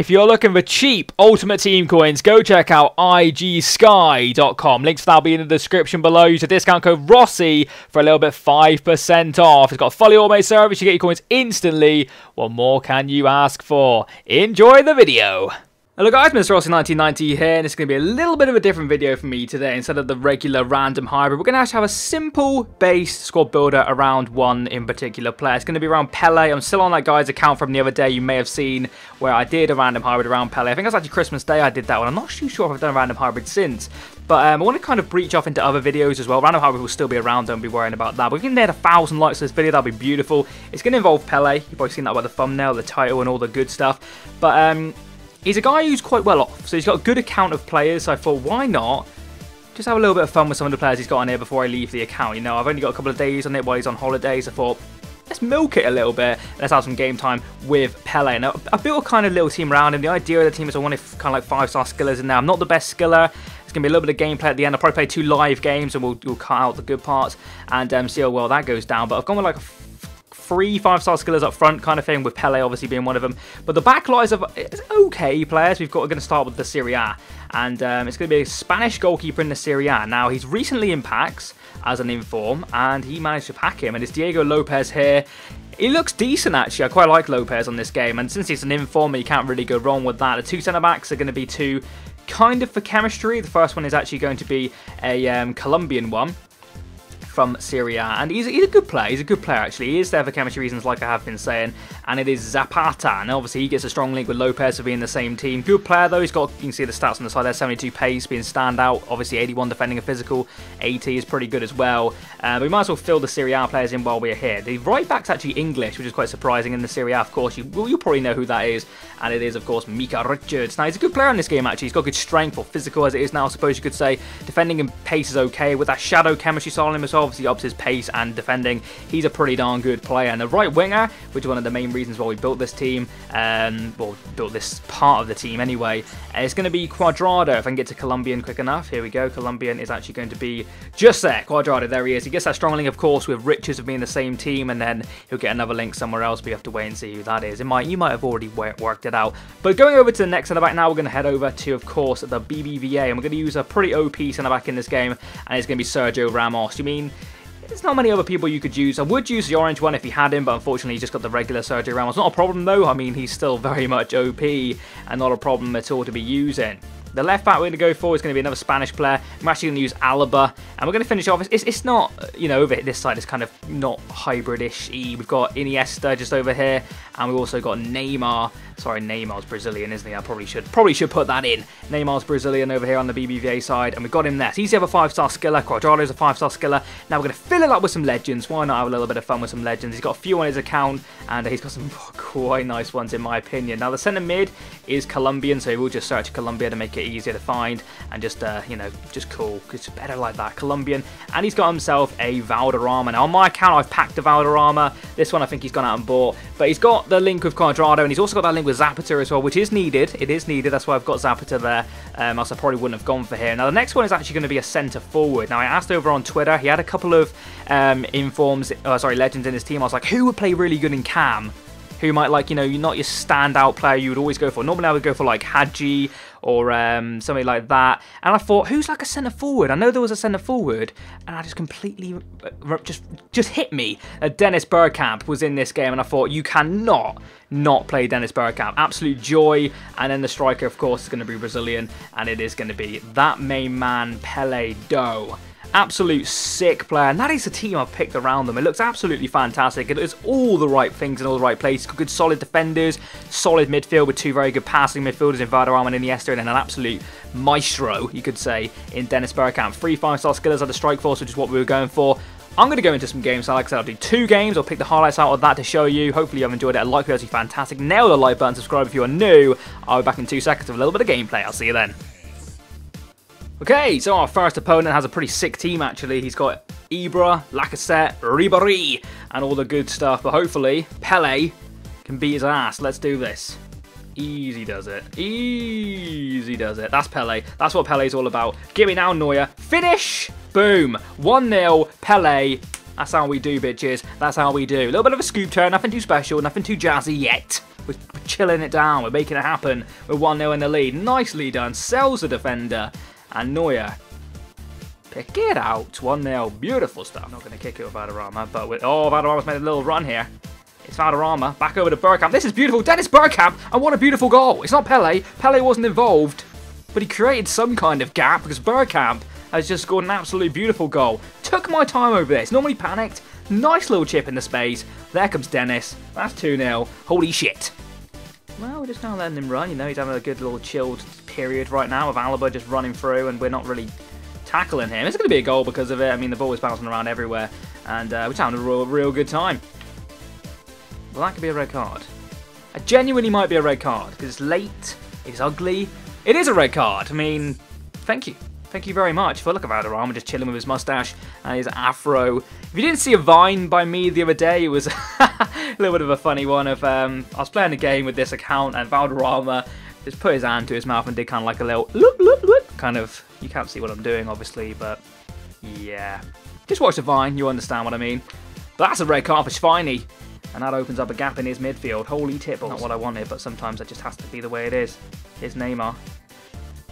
If you're looking for cheap Ultimate Team coins, go check out igsky.com. Links for that will be in the description below. Use the discount code Rossi for a little bit 5% off. It's got a fully automated service. You get your coins instantly. What more can you ask for? Enjoy the video. Hello guys, Mr. Rossi1990 here, and it's going to be a little bit of a different video for me today. Instead of the regular random hybrid, we're going to actually have a simple base squad builder around one in particular player. It's going to be around Pele. I'm still on that guy's account from the other day. You may have seen where I did a random hybrid around Pele. I think it was actually Christmas Day I did that one. I'm not too sure if I've done a random hybrid since. But I want to kind of breach off into other videos as well. Random hybrid will still be around, don't be worrying about that. But if we can get 1,000 likes to this video, that'll be beautiful. It's going to involve Pele. You've probably seen that by the thumbnail, the title, and all the good stuff. But he's a guy who's quite well off, so he's got a good account of players, so I thought, why not just have a little bit of fun with some of the players he's got on here before I leave the account. You know, I've only got a couple of days on it while he's on holidays. I thought, let's milk it a little bit. Let's have some game time with Pele. Now, I built a kind of little team around him. The idea of the team is I wanted kind of like 5-star skillers in there. I'm not the best skiller. It's going to be a little bit of gameplay at the end. I'll probably play 2 live games and we'll cut out the good parts and see how well that goes down. But I've gone with like 3 5-star skillers up front kind of thing, with Pele obviously being one of them. But the back lines of okay players. We're going to start with the Serie A, and it's going to be a Spanish goalkeeper in the Serie A. Now, he's recently in packs as an inform, and he managed to pack him, and it's Diego Lopez here. He looks decent, actually. I quite like Lopez on this game, and since he's an inform, you can't really go wrong with that. The 2 centre-backs are going to be 2 kind of for chemistry. The first one is actually going to be a Colombian one from Serie A, and he's a good player. He's a good player, actually. He is there for chemistry reasons, like I have been saying, and it is Zapata. And obviously, he gets a strong link with Lopez for being the same team. Good player, though. He's got, you can see the stats on the side there, 72 pace, being standout. Obviously, 81 defending and physical. 80 is pretty good as well. But we might as well fill the Serie A players in while we're here. The right back's actually English, which is quite surprising in the Serie A, of course. You'll probably know who that is, and it is, of course, Mika Richards. Now, he's a good player in this game, actually. He's got good strength, or physical as it is now, I suppose you could say. Defending and pace is okay. With that shadow chemistry style on him as well, obviously ups his pace and defending. He's a pretty darn good player. And the right winger, which is one of the main reasons why we built this team, well, built this part of the team anyway, it's going to be Cuadrado. If I can get to Colombian quick enough, here we go. Colombian is actually going to be just there. Cuadrado, there he is. He gets that strong link, of course, with Richards of being the same team, and then he'll get another link somewhere else, but you have to wait and see who that is. You might have already worked it out. But going over to the next centre-back now, we're going to head over to, of course, the BBVA, and we're going to use a pretty OP centre-back in this game, and it's going to be Sergio Ramos. You mean, there's not many other people you could use. I would use the orange one if he had him, but unfortunately he's just got the regular Sergio Ramos. Not a problem though. I mean, he's still very much OP and not a problem at all to be using. The left back we're going to go for is going to be another Spanish player. I'm actually going to use Alaba, and we're going to finish off. It's not, you know, over this side it's kind of not hybrid-ish-y. We've got Iniesta just over here, and we've also got Neymar. Sorry, Neymar's Brazilian, isn't he? I probably should put that in. Neymar's Brazilian over here on the BBVA side, and we've got him there. So he's the other 5-star skiller. Cuadrado's a 5-star skiller. Now we're going to fill it up with some legends. Why not have a little bit of fun with some legends? He's got a few on his account, and he's got some quite nice ones in my opinion. Now the centre mid is Colombian, so we'll just search Colombia to make it easier to find, and just you know, just cool. It's better like that. Colombian, and he's got himself a Valderrama. Now on my account I've packed a Valderrama. This one I think he's gone out and bought, but he's got the link with Cuadrado, and he's also got that link with Zapata as well, which is needed. It is needed. That's why I've got Zapata there. Else I probably wouldn't have gone for him. Now the next one is actually going to be a centre forward. Now I asked over on Twitter. He had a couple of legends in his team. I was like, who would play really good in Cam? Who might, like, you know, you're not your standout player you would always go for. Normally I would go for like Hadji or somebody like that. And I thought, who's like a centre forward? I know there was a centre forward, and I just completely just hit me. Dennis Bergkamp was in this game, and I thought, you cannot not play Dennis Bergkamp. Absolute joy. And then the striker, of course, is going to be Brazilian, and it is going to be that main man, Pele Doe. Absolute sick player, and that is the team I've picked around them. It looks absolutely fantastic. It does all the right things in all the right places. Good solid defenders, solid midfield with 2 very good passing midfielders in Valderrama and Iniesta, and then an absolute maestro, you could say, in Dennis Bergkamp. 3 5-star skillers at the strike force, which is what we were going for. I'm going to go into some games, so like I said, I'll do 2 games. I'll pick the highlights out of that to show you. Hopefully you have enjoyed it. A like would be fantastic. Nail the like button, subscribe if you are new. I'll be back in 2 seconds with a little bit of gameplay. I'll see you then. Okay, so our first opponent has a pretty sick team, actually. He's got Ibra, Lacazette, Ribéry, and all the good stuff. But hopefully, Pele can beat his ass. Let's do this. Easy does it. Easy does it. That's Pele. That's what Pele's all about. Give me now, Neuer. Finish! Boom. 1-0, Pele. That's how we do, bitches. That's how we do. A little bit of a scoop turn. Nothing too special. Nothing too jazzy yet. We're chilling it down. We're making it happen. We're 1-0 in the lead. Nicely done. Sells the defender. And Neuer. Pick it out. 1-0. Beautiful stuff. Not going to kick it with Valderrama. But with... Oh, Valderrama's made a little run here. It's Valderrama. Back over to Bergkamp. This is beautiful. Dennis Bergkamp. And what a beautiful goal. It's not Pele. Pele wasn't involved. But he created some kind of gap because Bergkamp has just scored an absolutely beautiful goal. Took my time over this. Normally panicked. Nice little chip in the space. There comes Dennis. That's 2-0. Holy shit. Well, we're just kind of letting him run. You know, he's having a good little chilled period right now with Alaba just running through and we're not really tackling him. It's going to be a goal because of it. I mean, the ball was bouncing around everywhere and we're just having a real good time. Well, that could be a red card. It genuinely might be a red card because it's late, it's ugly. It is a red card. I mean, thank you. Thank you very much. Look at Valderrama just chilling with his mustache and his afro. If you didn't see a Vine by me the other day, it was a little bit of a funny one. Of I was playing a game with this account and Valderrama just put his hand to his mouth and did kind of like a little loop, loop, loop. Kind of, you can't see what I'm doing obviously, but yeah. Just watch the Vine, you understand what I mean. But that's a red card for Schweini. And that opens up a gap in his midfield. Holy tipple. Not what I wanted, but sometimes it just has to be the way it is. Here's Neymar.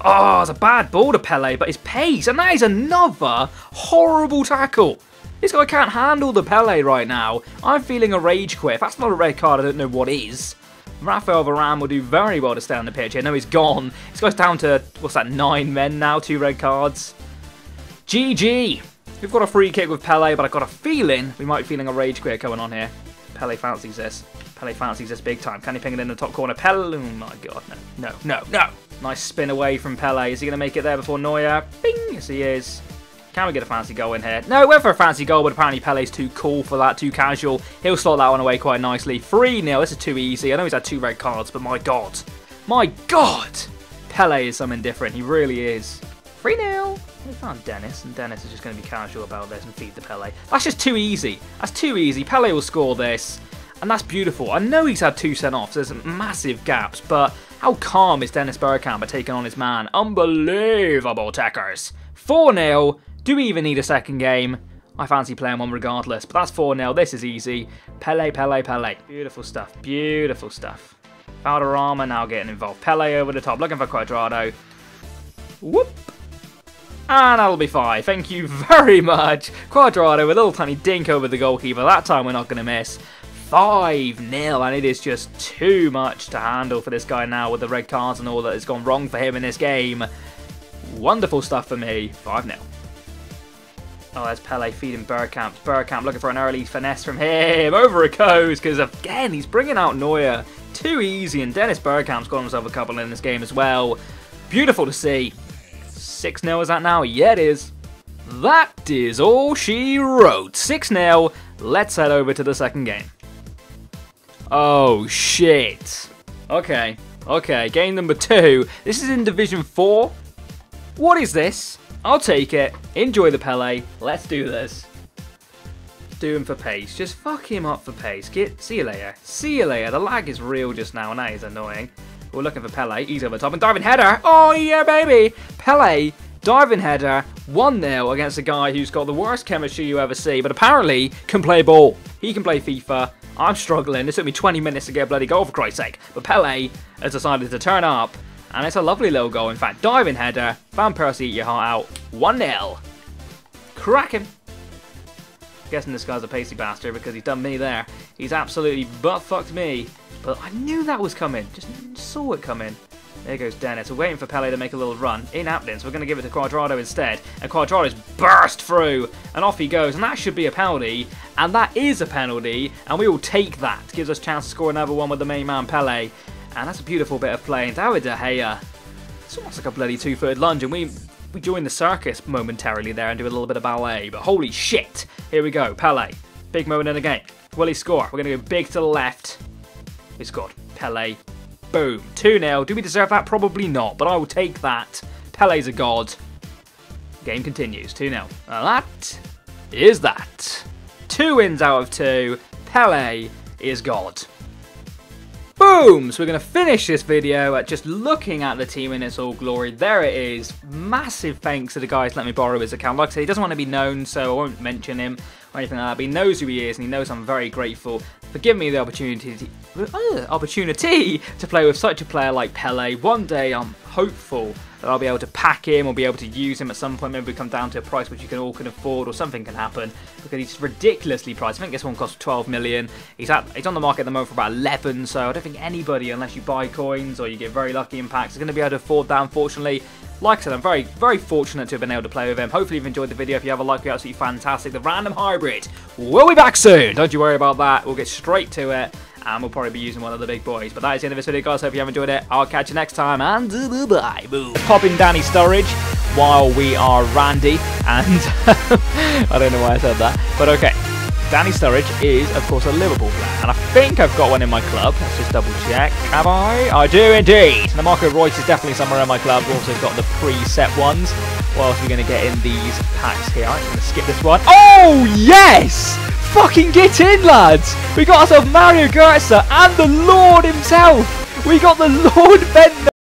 Oh, it's a bad ball to Pele, but his pace, and that is another horrible tackle. This guy can't handle the Pele right now. I'm feeling a rage quit. If that's not a red card, I don't know what is. Rafael Varane will do very well to stay on the pitch. I know he's gone. This guy's down to, what's that, 9 men now, 2 red cards. GG. We've got a free kick with Pele, but I've got a feeling we might be feeling a rage quit going on here. Pele fancies this. Pele fancies this big time. Can he ping it in the top corner? Pele, oh my god, no, no, no, no. Nice spin away from Pele. Is he going to make it there before Neuer? Bing! Yes, he is. Can we get a fancy goal in here? No, went for a fancy goal, but apparently Pele's too cool for that, too casual. He'll slot that one away quite nicely. 3-0. This is too easy. I know he's had 2 red cards, but my god. My god! Pele is something different. He really is. 3-0. We found Dennis, and Dennis is just going to be casual about this and feed the Pele. That's just too easy. That's too easy. Pele will score this, and that's beautiful. I know he's had 2 sent-offs. There's massive gaps, but how calm is Dennis Bergkamp at taking on his man? Unbelievable tackers. 4-0. Do we even need a second game? I fancy playing one regardless, but that's 4-0. This is easy. Pele, Pele, Pele. Beautiful stuff. Beautiful stuff. Valderrama now getting involved. Pele over the top, looking for Cuadrado. Whoop. And that'll be 5. Thank you very much. Cuadrado with a little tiny dink over the goalkeeper. That time we're not going to miss. 5-0, and it is just too much to handle for this guy now with the red cards and all that has gone wrong for him in this game. Wonderful stuff for me. 5-0. Oh, there's Pele feeding Bergkamp. Bergkamp looking for an early finesse from him. Over it goes, because again, he's bringing out Neuer. Too easy, and Dennis Bergkamp's got himself a couple in this game as well. Beautiful to see. 6-0 is that now? Yeah, it is. That is all she wrote. 6-0. Let's head over to the second game. Oh, shit. Okay. Okay, game number 2. This is in Division 4. What is this? I'll take it. Enjoy the Pele. Let's do this. Do him for pace. Just fuck him up for pace. See you later. See you later. The lag is real just now, and that is annoying. We're looking for Pele. He's over the top. And diving header. Oh, yeah, baby. Pele, diving header. 1-0 against a guy who's got the worst chemistry you ever see, but apparently can play ball. He can play FIFA. I'm struggling. It took me 20 minutes to get a bloody goal, for Christ's sake. But Pele has decided to turn up. And it's a lovely little goal, in fact. Diving header. Van Persie, eat your heart out. 1-0. Cracking. Guessing this guy's a pacey bastard because he's done me there. He's absolutely butt-fucked me. But I knew that was coming. Just saw it coming. There goes Dennis. We're waiting for Pele to make a little run. In happening, so we're going to give it to Cuadrado instead. And Cuadrado's burst through. And off he goes. And that should be a penalty. And that is a penalty. And we will take that. Gives us a chance to score another one with the main man, Pele. And that's a beautiful bit of play. And David De Gea. It's almost like a bloody 2-footed lunge. And we join the circus momentarily there and do a little bit of ballet. But holy shit. Here we go. Pele. Big moment in the game. Will he score? We're going to go big to the left. He scored. Pele. Boom. 2-0. Do we deserve that? Probably not. But I will take that. Pele's a god. Game continues. 2-0. That is that. 2 wins out of 2. Pele is god. Boom! So we're going to finish this video at just looking at the team in its all glory. There it is. Massive thanks to the guys let me borrow his account. Like I said, he doesn't want to be known, so I won't mention him. or anything like that, but he knows who he is, and he knows I'm very grateful for giving me the opportunity to play with such a player like Pele. One day I'm hopeful that I'll be able to pack him or be able to use him at some point. Maybe we come down to a price which you all can afford, or something can happen, because he's ridiculously priced. I think this one costs 12 million. He's on the market at the moment for about 11, so I don't think anybody, unless you buy coins or you get very lucky in packs, is going to be able to afford that, unfortunately. Like I said, I'm very, very fortunate to have been able to play with him. Hopefully you've enjoyed the video. If you have a like, it'll be absolutely fantastic. The Random Hybrid will be back soon. Don't you worry about that. We'll get straight to it, and we'll probably be using one of the big boys. But that is the end of this video, guys. Hope you have enjoyed it. I'll catch you next time, and bye. Boom. Pop in Danny Sturridge while we are Randy, and I don't know why I said that, but okay. Danny Sturridge is, of course, a Liverpool player, and I think I've got one in my club. Let's just double check. Have I? I do indeed. And the Marco Reus is definitely somewhere in my club. We've also got the preset ones. What else are we going to get in these packs here? I'm going to skip this one. Oh, yes! Fucking get in, lads! We got ourselves Mario Götze and the Lord himself! We got the Lord Ben